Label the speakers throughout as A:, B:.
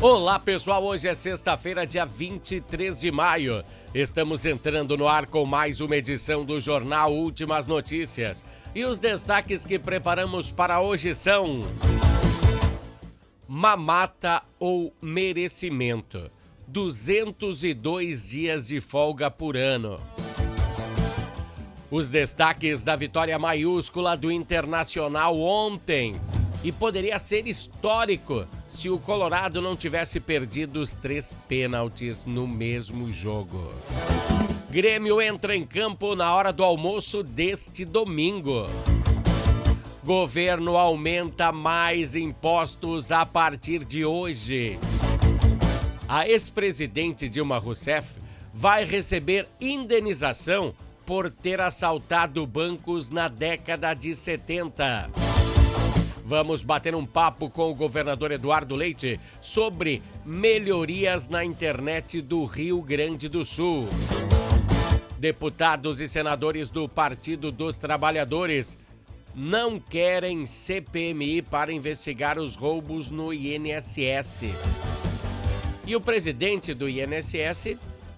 A: Olá pessoal, hoje é sexta-feira, dia 23 de maio. Estamos entrando no ar com mais uma edição do Jornal Últimas Notícias. E os destaques que preparamos para hoje são: mamata ou merecimento, 202 dias de folga por ano. Os destaques da vitória maiúscula do Internacional ontem. E poderia ser histórico se o Colorado não tivesse perdido os 3 pênaltis no mesmo jogo. Grêmio entra em campo na hora do almoço deste domingo. Governo aumenta mais impostos a partir de hoje. A ex-presidente Dilma Rousseff vai receber indenização por ter assaltado bancos na década de 70. Vamos bater um papo com o governador Eduardo Leite sobre melhorias na internet do Rio Grande do Sul. Deputados e senadores do Partido dos Trabalhadores não querem CPMI para investigar os roubos no INSS. E o presidente do INSS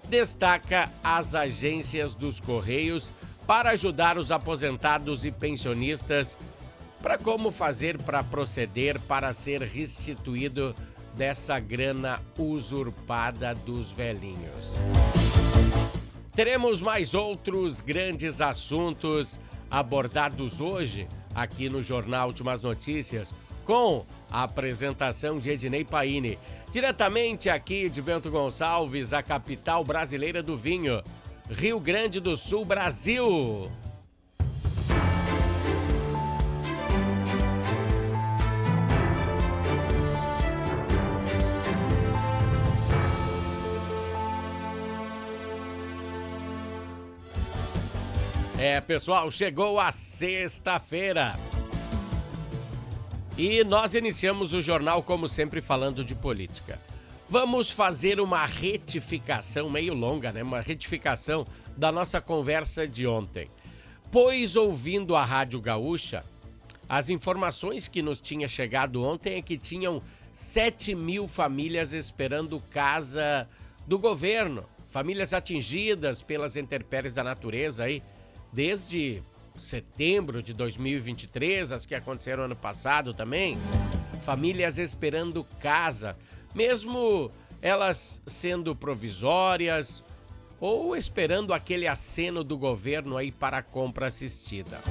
A: destaca as agências dos Correios para ajudar os aposentados e pensionistas para como fazer para proceder para ser restituído dessa grana usurpada dos velhinhos. Teremos mais outros grandes assuntos abordados hoje aqui no Jornal Últimas Notícias, com a apresentação de Ednei Paini, diretamente aqui de Bento Gonçalves, a capital brasileira do vinho, Rio Grande do Sul, Brasil. Pessoal, chegou a sexta-feira e nós iniciamos o jornal, como sempre, falando de política. Vamos fazer uma retificação meio longa, né? Uma retificação da nossa conversa de ontem. Pois, ouvindo a Rádio Gaúcha, as informações que nos tinha chegado ontem é que tinham 7 mil famílias esperando casa do governo. Famílias atingidas pelas intempéries da natureza aí, desde setembro de 2023, as que aconteceram ano passado também, famílias esperando casa, mesmo elas sendo provisórias ou esperando aquele aceno do governo aí para a compra assistida.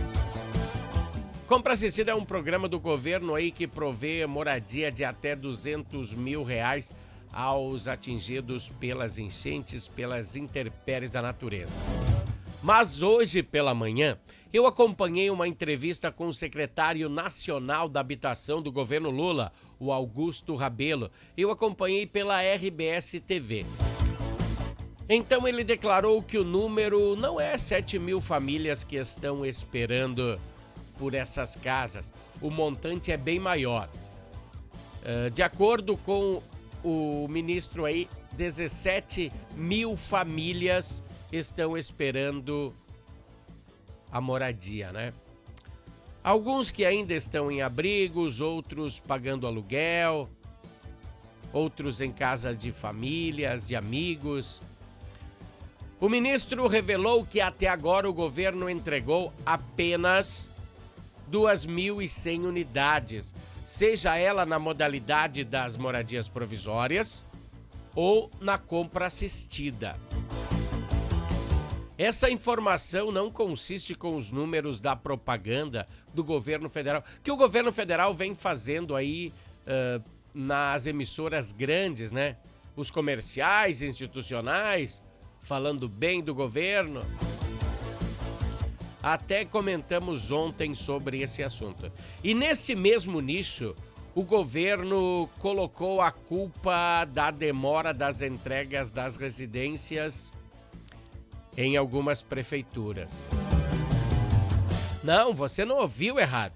A: Compra assistida é um programa do governo aí que provê moradia de até R$200 mil aos atingidos pelas enchentes, pelas intempéries da natureza. Mas hoje pela manhã, eu acompanhei uma entrevista com o secretário nacional da habitação do governo Lula, o Augusto Rabelo. Eu acompanhei pela RBS TV. Então ele declarou que o número não é 7 mil famílias que estão esperando por essas casas. O montante é bem maior. De acordo com o ministro aí, 17 mil famílias estão esperando a moradia, né? Alguns que ainda estão em abrigos, outros pagando aluguel, outros em casa de famílias, de amigos. O ministro revelou que até agora o governo entregou apenas 2.100 unidades, seja ela na modalidade das moradias provisórias ou na compra assistida. Essa informação não consiste com os números da propaganda do governo federal, que o governo federal vem fazendo aí nas emissoras grandes, né? Os comerciais, institucionais, falando bem do governo. Até comentamos ontem sobre esse assunto. E nesse mesmo nicho, o governo colocou a culpa da demora das entregas das residências em algumas prefeituras. Não, você não ouviu errado.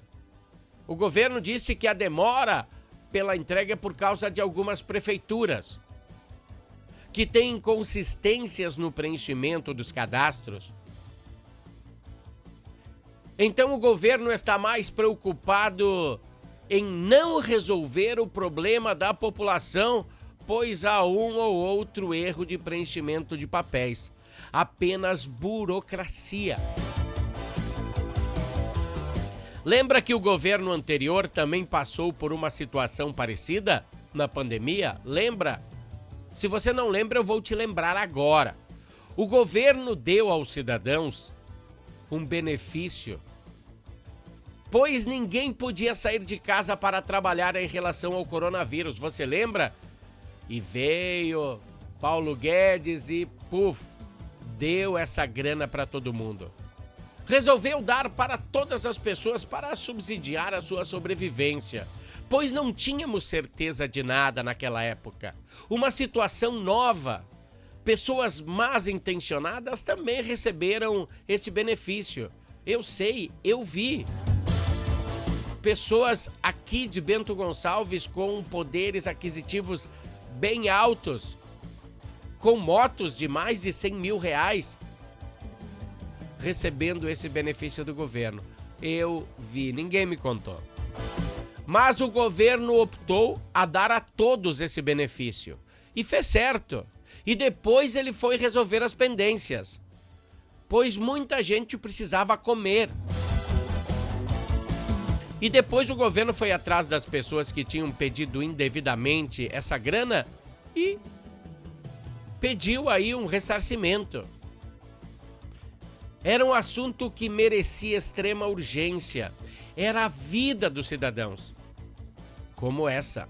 A: O governo disse que a demora pela entrega é por causa de algumas prefeituras que têm inconsistências no preenchimento dos cadastros. Então o governo está mais preocupado em não resolver o problema da população pois há um ou outro erro de preenchimento de papéis. Apenas burocracia. Lembra que o governo anterior também passou por uma situação parecida na pandemia? Lembra? Se você não lembra, eu vou te lembrar agora. O governo deu aos cidadãos um benefício, pois ninguém podia sair de casa para trabalhar em relação ao coronavírus. Você lembra? E veio Paulo Guedes e, deu essa grana para todo mundo. Resolveu dar para todas as pessoas para subsidiar a sua sobrevivência, pois não tínhamos certeza de nada naquela época. Uma situação nova. Pessoas mal intencionadas também receberam esse benefício. Eu sei, eu vi. Pessoas aqui de Bento Gonçalves com poderes aquisitivos bem altos, com motos de mais de 100 mil reais, recebendo esse benefício do governo. Eu vi, ninguém me contou. Mas o governo optou a dar a todos esse benefício. E fez certo. E depois ele foi resolver as pendências, pois muita gente precisava comer. E depois o governo foi atrás das pessoas que tinham pedido indevidamente essa grana e pediu aí um ressarcimento. Era um assunto que merecia extrema urgência. Era a vida dos cidadãos. Como essa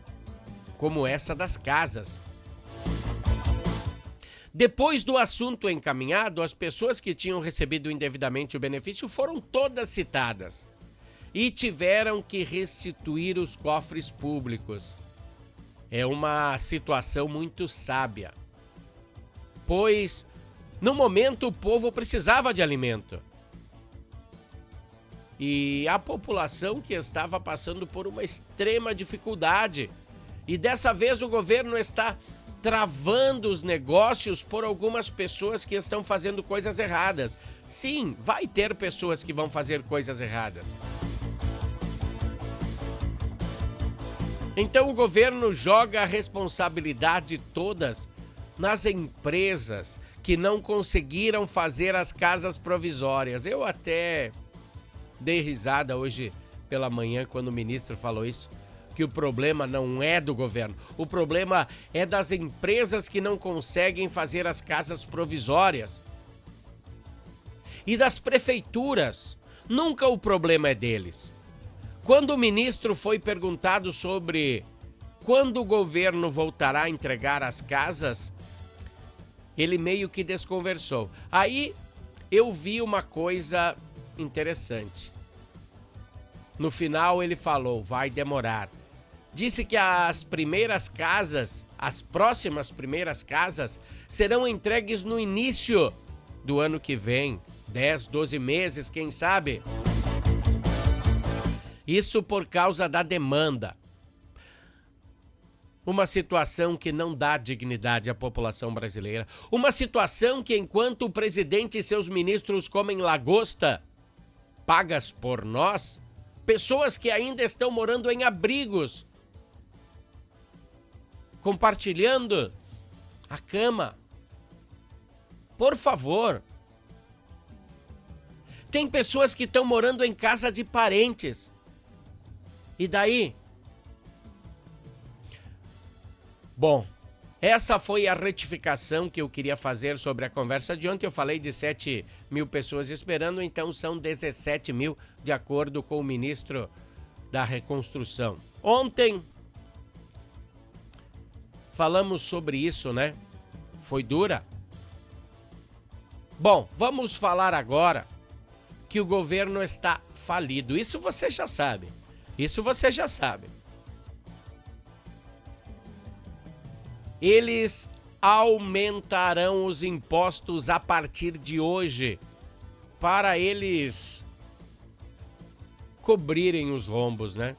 A: das casas. Depois do assunto encaminhado, as pessoas que tinham recebido indevidamente o benefício foram todas citadas e tiveram que restituir os cofres públicos. É uma situação muito sábia, pois no momento o povo precisava de alimento e a população que estava passando por uma extrema dificuldade. E dessa vez o governo está travando os negócios por algumas pessoas que estão fazendo coisas erradas. Sim, vai ter pessoas que vão fazer coisas erradas. Então o governo joga a responsabilidade todas nas empresas que não conseguiram fazer as casas provisórias. Eu até dei risada hoje pela manhã quando o ministro falou isso, que o problema não é do governo, o problema é das empresas que não conseguem fazer as casas provisórias. E das prefeituras, nunca o problema é deles. Quando o ministro foi perguntado sobre quando o governo voltará a entregar as casas, ele meio que desconversou. Aí eu vi uma coisa interessante. No final ele falou, vai demorar. Disse que as primeiras casas, as próximas primeiras casas, serão entregues no início do ano que vem. 10, 12 meses, quem sabe? Isso por causa da demanda. Uma situação que não dá dignidade à população brasileira. Uma situação que, enquanto o presidente e seus ministros comem lagosta, pagas por nós, pessoas que ainda estão morando em abrigos, compartilhando a cama. Por favor. Tem pessoas que estão morando em casa de parentes. E daí? Bom, essa foi a retificação que eu queria fazer sobre a conversa de ontem. Eu falei de 7 mil pessoas esperando, então são 17 mil, de acordo com o ministro da Reconstrução. Ontem falamos sobre isso, né? Foi dura. Bom, vamos falar agora que o governo está falido. Isso você já sabe. Isso você já sabe. Eles aumentarão os impostos a partir de hoje para eles cobrirem os rombos, né?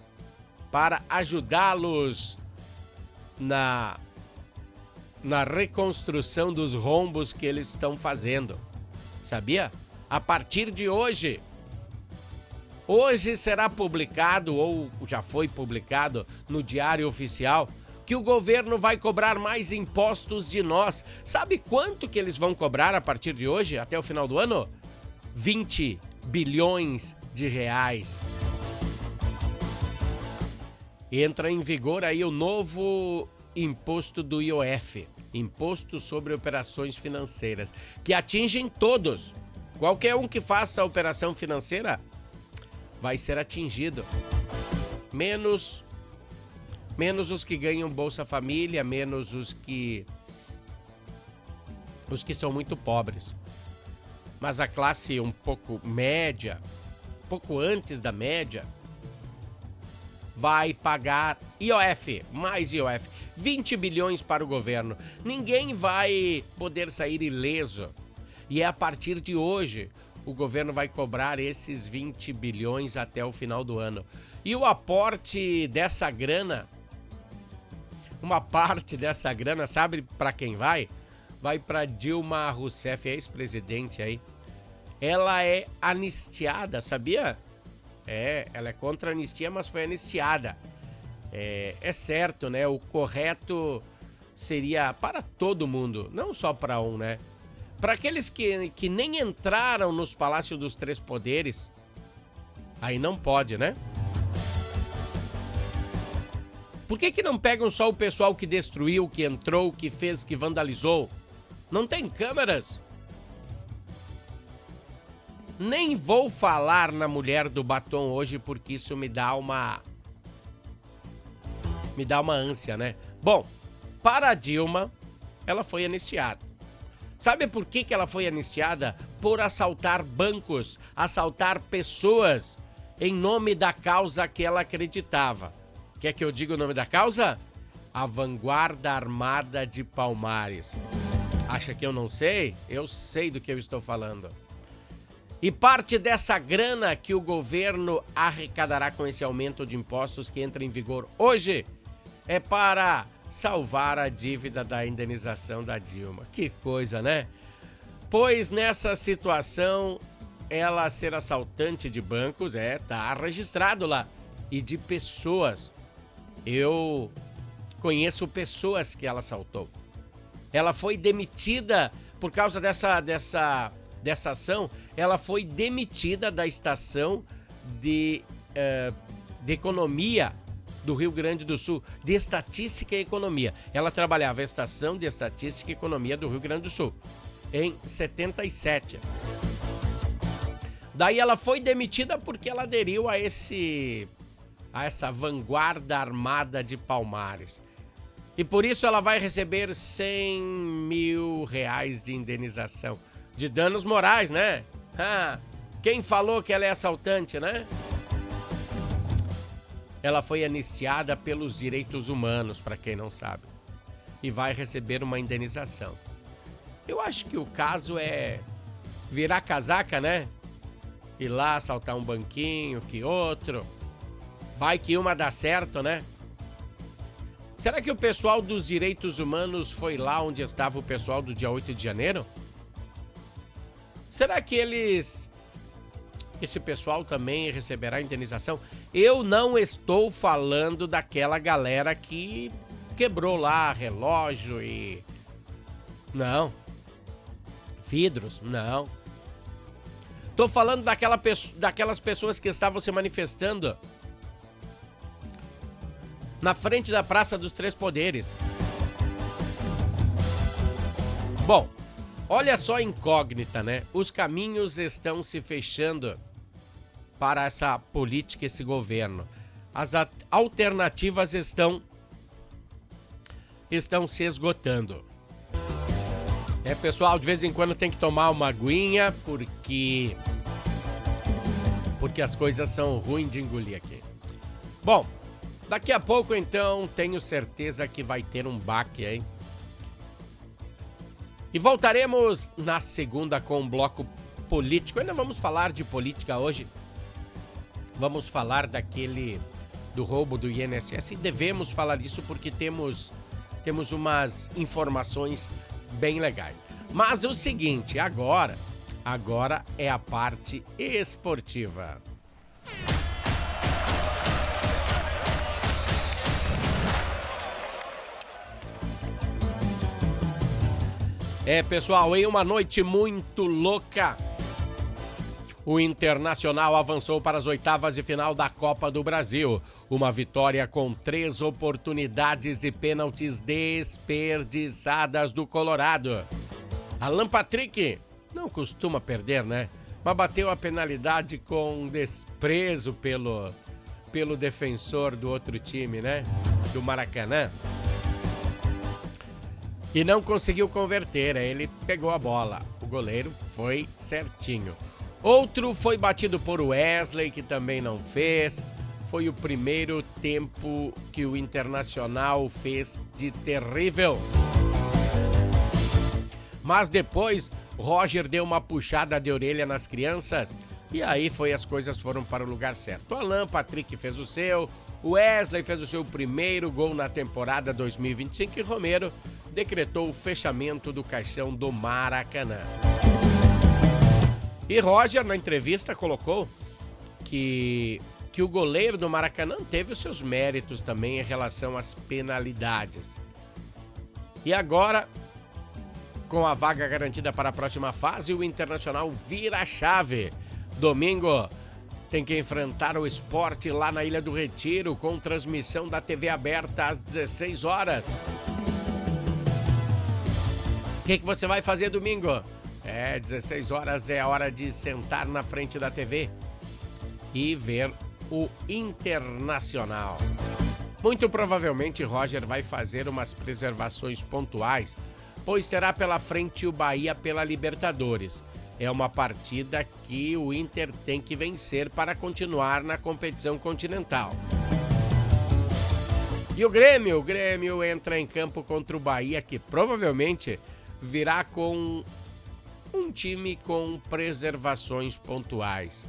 A: Para ajudá-los na reconstrução dos rombos que eles estão fazendo. Sabia? A partir de hoje. Hoje será publicado, ou já foi publicado, no Diário Oficial, que o governo vai cobrar mais impostos de nós. Sabe quanto que eles vão cobrar a partir de hoje, até o final do ano? 20 bilhões de reais. Entra em vigor aí o novo imposto do IOF, Imposto sobre Operações Financeiras, que atingem todos. Qualquer um que faça a operação financeira vai ser atingido. Menos os que ganham Bolsa Família, menos os que são muito pobres. Mas a classe um pouco média, um pouco antes da média, vai pagar IOF, mais IOF, 20 bilhões para o governo. Ninguém vai poder sair ileso. E é a partir de hoje, o governo vai cobrar esses 20 bilhões até o final do ano. E o aporte dessa grana, uma parte dessa grana, sabe para quem vai? Vai para Dilma Rousseff, ex-presidente aí. Ela é anistiada, sabia? Ela é contra a anistia, mas foi anistiada. É certo, né? O correto seria para todo mundo, não só para um, né? Para aqueles que nem entraram nos Palácios dos Três Poderes, aí não pode, né? Por que não pegam só o pessoal que destruiu, que entrou, que fez, que vandalizou? Não tem câmeras? Nem vou falar na mulher do batom hoje, porque isso me dá uma ânsia, né? Bom, para a Dilma, ela foi anistiada. Sabe por que ela foi anistiada? Por assaltar bancos, assaltar pessoas em nome da causa que ela acreditava. Quer que eu diga o nome da causa? A Vanguarda Armada de Palmares. Acha que eu não sei? Eu sei do que eu estou falando. E parte dessa grana que o governo arrecadará com esse aumento de impostos que entra em vigor hoje é para salvar a dívida da indenização da Dilma. Que coisa, né? Pois nessa situação, ela ser assaltante de bancos, tá registrado lá. E de pessoas. Eu conheço pessoas que ela assaltou. Ela foi demitida por causa dessa ação. Ela foi demitida da estação de economia do Rio Grande do Sul, de Estatística e Economia. Ela trabalhava na Estação de Estatística e Economia do Rio Grande do Sul, em 77. Daí ela foi demitida porque ela aderiu a essa Vanguarda Armada de Palmares. E por isso ela vai receber 100 mil reais de indenização. De danos morais, né? Quem falou que ela é assaltante, né? Ela foi anistiada pelos direitos humanos, para quem não sabe. E vai receber uma indenização. Eu acho que o caso é virar casaca, né? Ir lá assaltar um banquinho, que outro. Vai que uma dá certo, né? Será que o pessoal dos direitos humanos foi lá onde estava o pessoal do dia 8 de janeiro? Será que esse pessoal também receberá indenização? Eu não estou falando daquela galera que quebrou lá relógio e... Não. Vidros, não. Tô falando daquelas pessoas que estavam se manifestando na frente da Praça dos Três Poderes. Bom, olha só a incógnita, né? Os caminhos estão se fechando para essa política, esse governo. As alternativas estão se esgotando. Pessoal, de vez em quando tem que tomar uma aguinha, porque as coisas são ruins de engolir aqui. Bom, daqui a pouco, então, tenho certeza que vai ter um baque aí. E voltaremos na segunda com um bloco político. Ainda vamos falar de política hoje. Vamos falar do roubo do INSS. E devemos falar disso porque temos umas informações bem legais. Mas é o seguinte, agora é a parte esportiva. É, pessoal, em uma noite muito louca, o Internacional avançou para as oitavas de final da Copa do Brasil. Uma vitória com 3 oportunidades de pênaltis desperdiçadas do Colorado. Alan Patrick não costuma perder, né? Mas bateu a penalidade com desprezo pelo defensor do outro time, né? Do Maracanã. E não conseguiu converter, ele pegou a bola. O goleiro foi certinho. Outro foi batido por Wesley, que também não fez. Foi o primeiro tempo que o Internacional fez de terrível. Mas depois, Roger deu uma puxada de orelha nas crianças e aí as coisas foram para o lugar certo. O Alan Patrick fez o seu, o Wesley fez o seu primeiro gol na temporada 2025 e Romero decretou o fechamento do caixão do Maracanã. E Roger, na entrevista, colocou que o goleiro do Maracanã teve os seus méritos também em relação às penalidades. E agora, com a vaga garantida para a próxima fase, o Internacional vira a chave. Domingo tem que enfrentar o Sport lá na Ilha do Retiro, com transmissão da TV aberta às 16 horas. O que você vai fazer domingo? 16 horas é a hora de sentar na frente da TV e ver o Internacional. Muito provavelmente Roger vai fazer umas preservações pontuais, pois terá pela frente o Bahia pela Libertadores. É uma partida que o Inter tem que vencer para continuar na competição continental. E o Grêmio entra em campo contra o Bahia, que provavelmente virá com um time com preservações pontuais,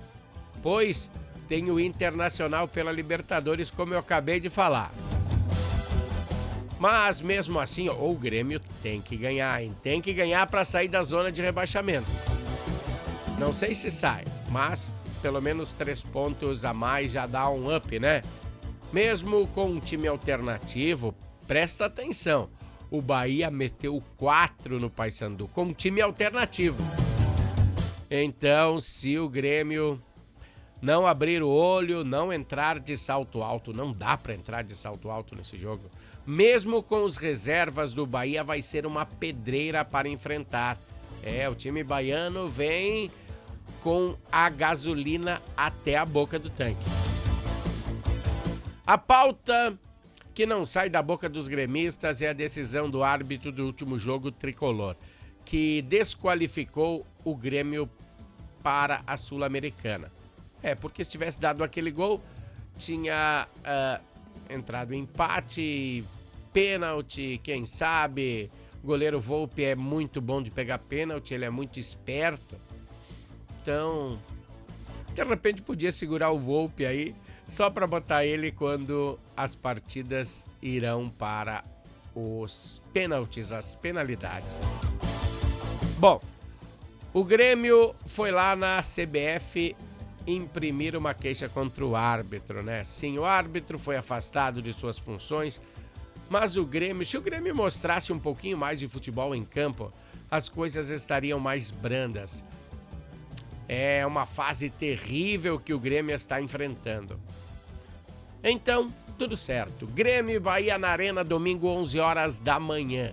A: pois tem o Internacional pela Libertadores, como eu acabei de falar. Mas mesmo assim, o Grêmio tem que ganhar, hein? Tem que ganhar para sair da zona de rebaixamento. Não sei se sai, mas pelo menos 3 pontos a mais já dá um up, né? Mesmo com um time alternativo, presta atenção. O Bahia meteu 4 no Paysandu com um time alternativo. Então, se o Grêmio não abrir o olho, não entrar de salto alto, não dá para entrar de salto alto nesse jogo. Mesmo com os reservas do Bahia, vai ser uma pedreira para enfrentar. O time baiano vem com a gasolina até a boca do tanque. A pauta que não sai da boca dos gremistas é a decisão do árbitro do último jogo tricolor, que desqualificou o Grêmio para a Sul-Americana. Porque se tivesse dado aquele gol, tinha entrado em empate, pênalti, quem sabe. O goleiro Volpi é muito bom de pegar pênalti, ele é muito esperto. Então, de repente podia segurar o Volpi aí, só para botar ele quando as partidas irão para os pênaltis, as penalidades. Bom, o Grêmio foi lá na CBF imprimir uma queixa contra o árbitro, né? Sim, o árbitro foi afastado de suas funções, mas o Grêmio, se o Grêmio mostrasse um pouquinho mais de futebol em campo, as coisas estariam mais brandas. É uma fase terrível que o Grêmio está enfrentando. Então, tudo certo. Grêmio e Bahia na Arena, domingo, 11 horas da manhã.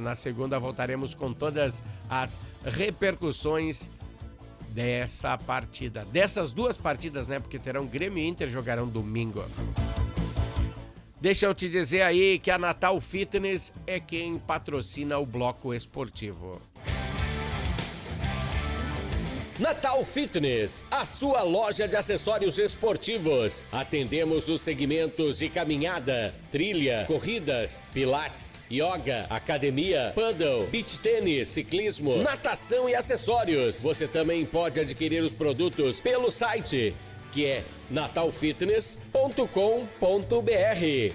A: Na segunda voltaremos com todas as repercussões dessa partida. Dessas 2 partidas, né? Porque terão Grêmio e Inter, jogarão domingo. Deixa eu te dizer aí que a Natal Fitness é quem patrocina o bloco esportivo.
B: Natal Fitness, a sua loja de acessórios esportivos. Atendemos os segmentos de caminhada, trilha, corridas, pilates, yoga, academia, paddle, beach tênis, ciclismo, natação e acessórios. Você também pode adquirir os produtos pelo site, que é natalfitness.com.br.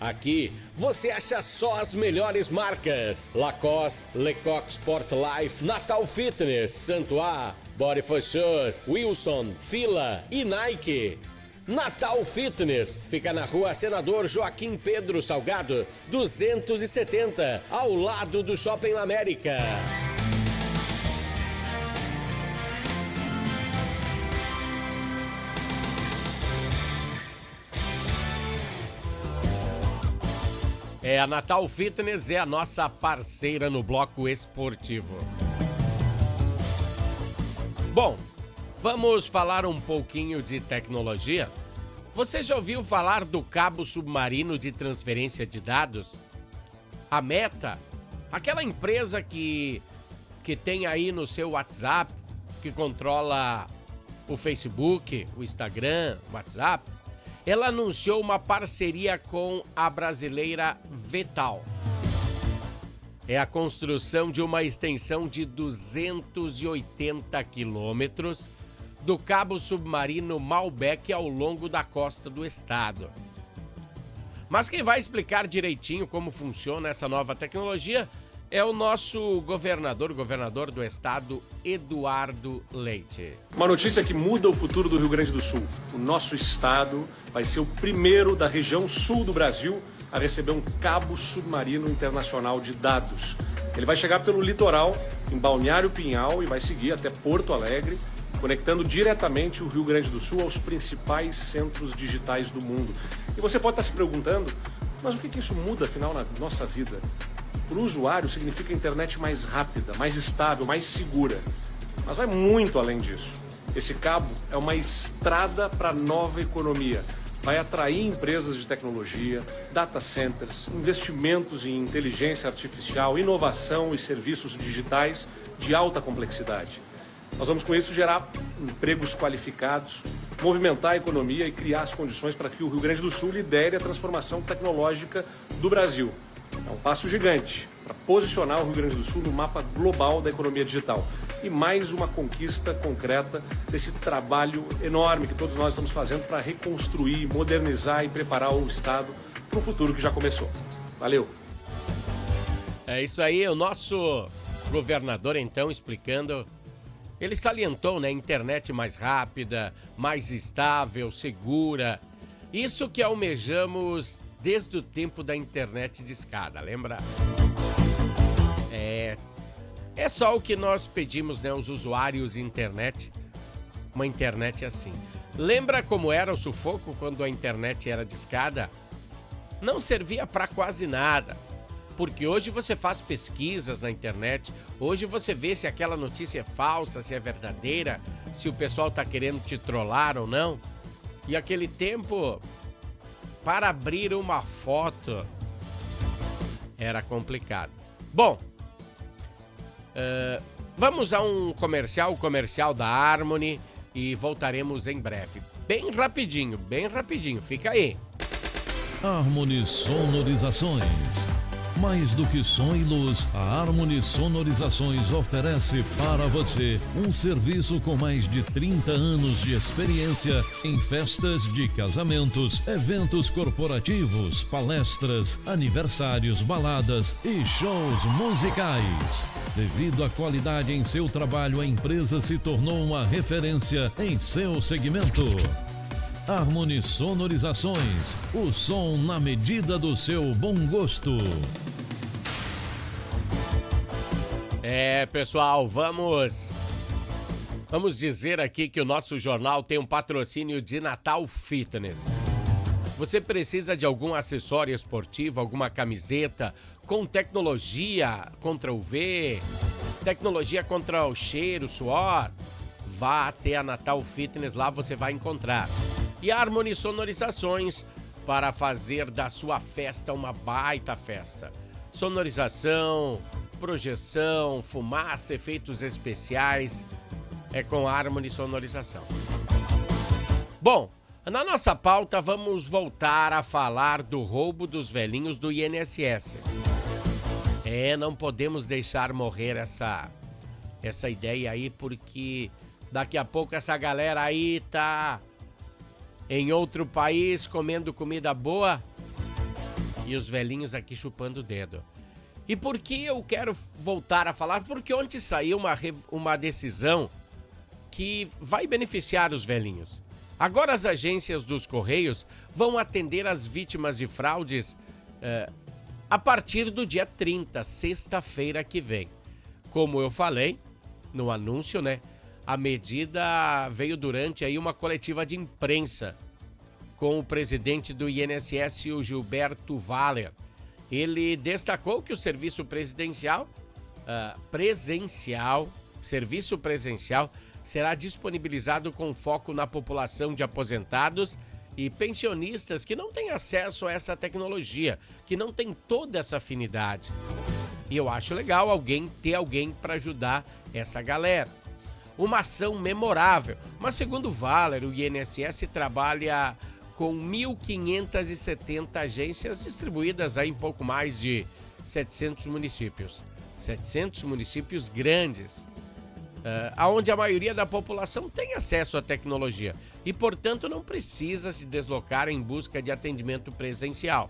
B: Aqui você acha só as melhores marcas: Lacoste, Lecoq Sport Life, Natal Fitness, Santois, Body for Shoes, Wilson, Fila e Nike. Natal Fitness fica na rua Senador Joaquim Pedro Salgado, 270, ao lado do Shopping América.
A: A Natal Fitness é a nossa parceira no bloco esportivo. Bom, vamos falar um pouquinho de tecnologia. Você já ouviu falar do cabo submarino de transferência de dados? A Meta, aquela empresa que tem aí no seu WhatsApp, que controla o Facebook, o Instagram, o WhatsApp, ela anunciou uma parceria com a brasileira Vetal. É a construção de uma extensão de 280 quilômetros do cabo submarino Malbec ao longo da costa do estado. Mas quem vai explicar direitinho como funciona essa nova tecnologia é o nosso governador do estado, Eduardo Leite.
C: Uma notícia que muda o futuro do Rio Grande do Sul. O nosso estado vai ser o primeiro da região sul do Brasil a receber um cabo submarino internacional de dados. Ele vai chegar pelo litoral, em Balneário Pinhal, e vai seguir até Porto Alegre, conectando diretamente o Rio Grande do Sul aos principais centros digitais do mundo. E você pode estar se perguntando, mas o que isso muda, afinal, na nossa vida? Para o usuário, significa internet mais rápida, mais estável, mais segura. Mas vai muito além disso. Esse cabo é uma estrada para a nova economia. Vai atrair empresas de tecnologia, data centers, investimentos em inteligência artificial, inovação e serviços digitais de alta complexidade. Nós vamos, com isso, gerar empregos qualificados, movimentar a economia e criar as condições para que o Rio Grande do Sul lidere a transformação tecnológica do Brasil. É um passo gigante para posicionar o Rio Grande do Sul no mapa global da economia digital. E mais uma conquista concreta desse trabalho enorme que todos nós estamos fazendo para reconstruir, modernizar e preparar o Estado para um futuro que já começou. Valeu!
A: É isso aí, o nosso governador, então, explicando. Ele salientou, né, internet mais rápida, mais estável, segura. Isso que almejamos desde o tempo da internet de escada, lembra? É só o que nós pedimos, né, os usuários de internet, uma internet assim. Lembra como era o sufoco quando a internet era de escada? Não servia para quase nada, porque hoje você faz pesquisas na internet, hoje você vê se aquela notícia é falsa, se é verdadeira, se o pessoal tá querendo te trollar ou não. E aquele tempo, para abrir uma foto, era complicado. Bom, vamos a um comercial da Harmony e voltaremos em breve. Bem rapidinho, fica aí.
D: Harmony Sonorizações. Mais do que som e luz, a Harmony Sonorizações oferece para você um serviço com mais de 30 anos de experiência em festas de casamentos, eventos corporativos, palestras, aniversários, baladas e shows musicais. Devido à qualidade em seu trabalho, a empresa se tornou uma referência em seu segmento. Harmony Sonorizações, o som na medida do seu bom gosto.
A: Pessoal, vamos dizer aqui que o nosso jornal tem um patrocínio de Natal Fitness. Você precisa de algum acessório esportivo, alguma camiseta com tecnologia contra UV, tecnologia contra o cheiro, suor? Vá até a Natal Fitness, lá você vai encontrar. E Harmony Sonorizações, para fazer da sua festa uma baita festa. Sonorização, projeção, fumaça, efeitos especiais, é com Harmony Sonorização. Bom, na nossa pauta vamos voltar a falar do roubo dos velhinhos do INSS. Não podemos deixar morrer essa ideia aí, porque daqui a pouco essa galera aí tá em outro país comendo comida boa e os velhinhos aqui chupando o dedo. E por que eu quero voltar a falar? Porque ontem saiu uma decisão que vai beneficiar os velhinhos. Agora as agências dos Correios vão atender as vítimas de fraudes a partir do dia 30, sexta-feira que vem. Como eu falei no anúncio, né? A medida veio durante aí uma coletiva de imprensa com o presidente do INSS, o Gilberto Valler. Ele destacou que o serviço serviço presencial será disponibilizado com foco na população de aposentados e pensionistas que não têm acesso a essa tecnologia, que não tem toda essa afinidade. E eu acho legal ter alguém para ajudar essa galera. Uma ação memorável, mas segundo Valler, o INSS trabalha com 1.570 agências distribuídas aí em pouco mais de 700 municípios. 700 municípios grandes, onde a maioria da população tem acesso à tecnologia e, portanto, não precisa se deslocar em busca de atendimento presencial.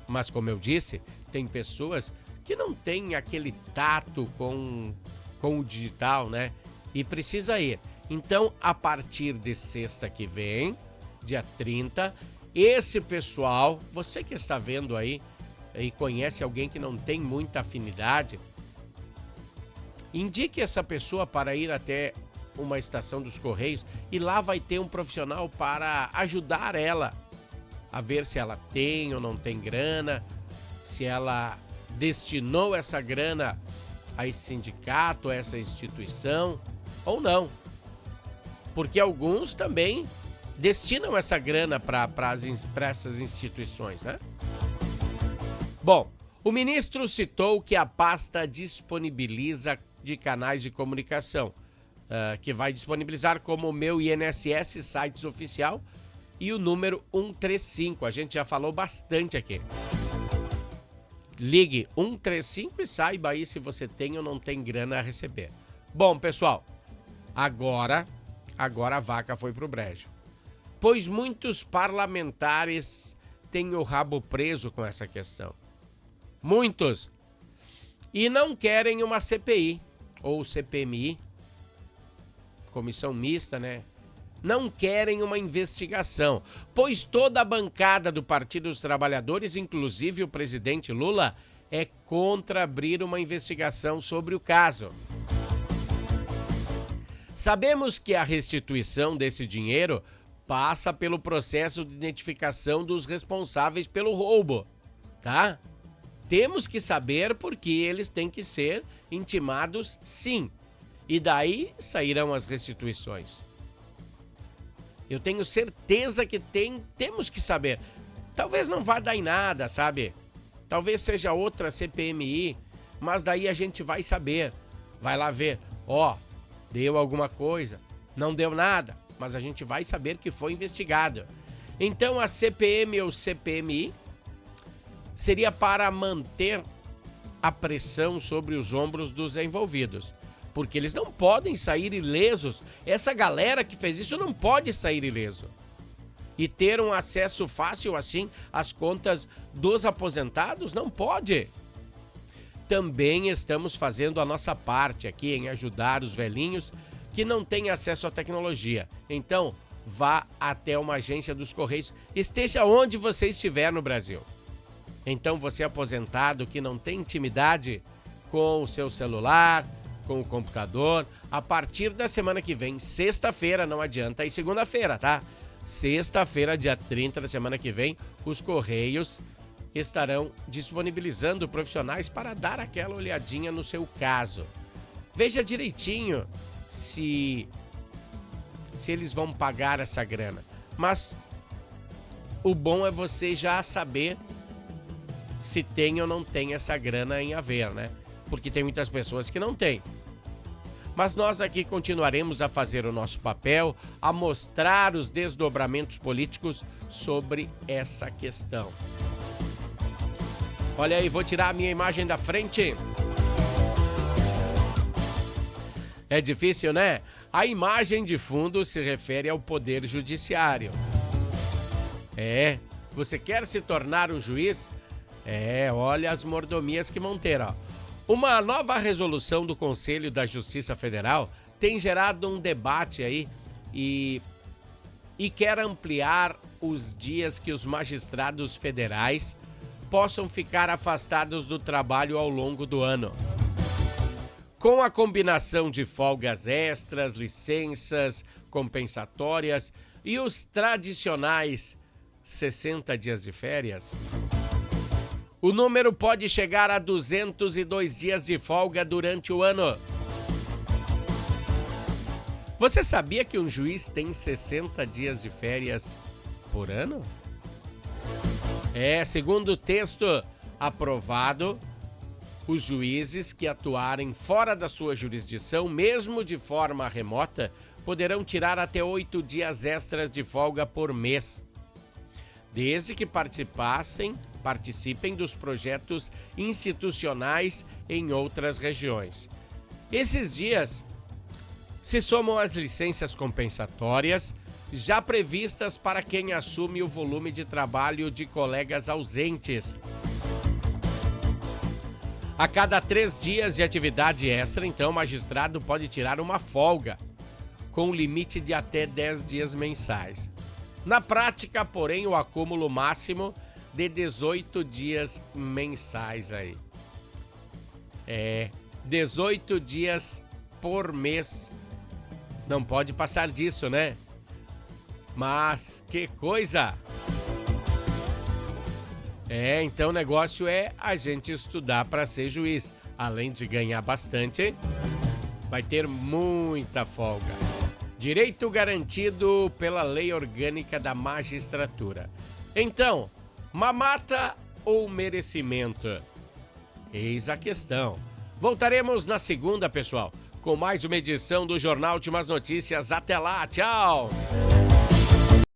A: Mas, como eu disse, tem pessoas que não têm aquele tato com o digital, né? E precisa ir. Então, a partir de sexta que vem, dia 30, esse pessoal, você que está vendo aí e conhece alguém que não tem muita afinidade, indique essa pessoa para ir até uma estação dos Correios e lá vai ter um profissional para ajudar ela a ver se ela tem ou não tem grana, se ela destinou essa grana a esse sindicato, a essa instituição ou não. Porque alguns também destinam essa grana para essas instituições, né? Bom, o ministro citou que a pasta disponibiliza de canais de comunicação, que vai disponibilizar como o Meu INSS Sites Oficial e o número 135. A gente já falou bastante aqui. Ligue 135 e saiba aí se você tem ou não tem grana a receber. Bom, pessoal, agora a vaca foi pro brejo. Pois muitos parlamentares têm o rabo preso com essa questão. Muitos. E não querem uma CPI, ou CPMI, comissão mista, né? Não querem uma investigação, pois toda a bancada do Partido dos Trabalhadores, inclusive o presidente Lula, é contra abrir uma investigação sobre o caso. Sabemos que a restituição desse dinheiro passa pelo processo de identificação dos responsáveis pelo roubo, tá? Temos que saber porque eles têm que ser intimados, sim. E daí sairão as restituições. Eu tenho certeza que temos que saber. Talvez não vá dar em nada, sabe? Talvez seja outra CPMI, mas daí a gente vai saber. Vai lá ver, deu alguma coisa, não deu nada, mas a gente vai saber que foi investigado. Então a CPM ou CPMI seria para manter a pressão sobre os ombros dos envolvidos, porque eles não podem sair ilesos. Essa galera que fez isso não pode sair ileso e ter um acesso fácil assim às contas dos aposentados, não pode. Também estamos fazendo a nossa parte aqui em ajudar os velhinhos que não têm acesso à tecnologia. Então, vá até uma agência dos Correios, esteja onde você estiver no Brasil. Então, você aposentado que não tem intimidade com o seu celular, com o computador, a partir da semana que vem, sexta-feira, não adianta, e segunda-feira, tá? Sexta-feira, dia 30 da semana que vem, os Correios estarão disponibilizando profissionais para dar aquela olhadinha no seu caso. Veja direitinho se eles vão pagar essa grana. Mas o bom é você já saber se tem ou não tem essa grana em haver, né? Porque tem muitas pessoas que não têm. Mas nós aqui continuaremos a fazer o nosso papel, a mostrar os desdobramentos políticos sobre essa questão. Olha aí, vou tirar a minha imagem da frente. É difícil, né? A imagem de fundo se refere ao Poder Judiciário. Você quer se tornar um juiz? Olha as mordomias que vão ter, ó. Uma nova resolução do Conselho da Justiça Federal tem gerado um debate aí e e quer ampliar os dias que os magistrados federais possam ficar afastados do trabalho ao longo do ano. Com a combinação de folgas extras, licenças compensatórias e os tradicionais 60 dias de férias, o número pode chegar a 202 dias de folga durante o ano. Você sabia que um juiz tem 60 dias de férias por ano? Segundo o texto aprovado, os juízes que atuarem fora da sua jurisdição, mesmo de forma remota, poderão tirar até 8 dias extras de folga por mês, desde que participem dos projetos institucionais em outras regiões. Esses dias se somam às licenças compensatórias já previstas para quem assume o volume de trabalho de colegas ausentes. A cada 3 dias de atividade extra, então, o magistrado pode tirar uma folga, com limite de até 10 dias mensais. Na prática, porém, o acúmulo máximo de 18 dias mensais aí. 18 dias por mês. Não pode passar disso, né? Mas que coisa! Então o negócio é a gente estudar para ser juiz. Além de ganhar bastante, vai ter muita folga. Direito garantido pela Lei Orgânica da Magistratura. Então, mamata ou merecimento? Eis a questão. Voltaremos na segunda, pessoal, com mais uma edição do Jornal Últimas Notícias. Até lá, tchau!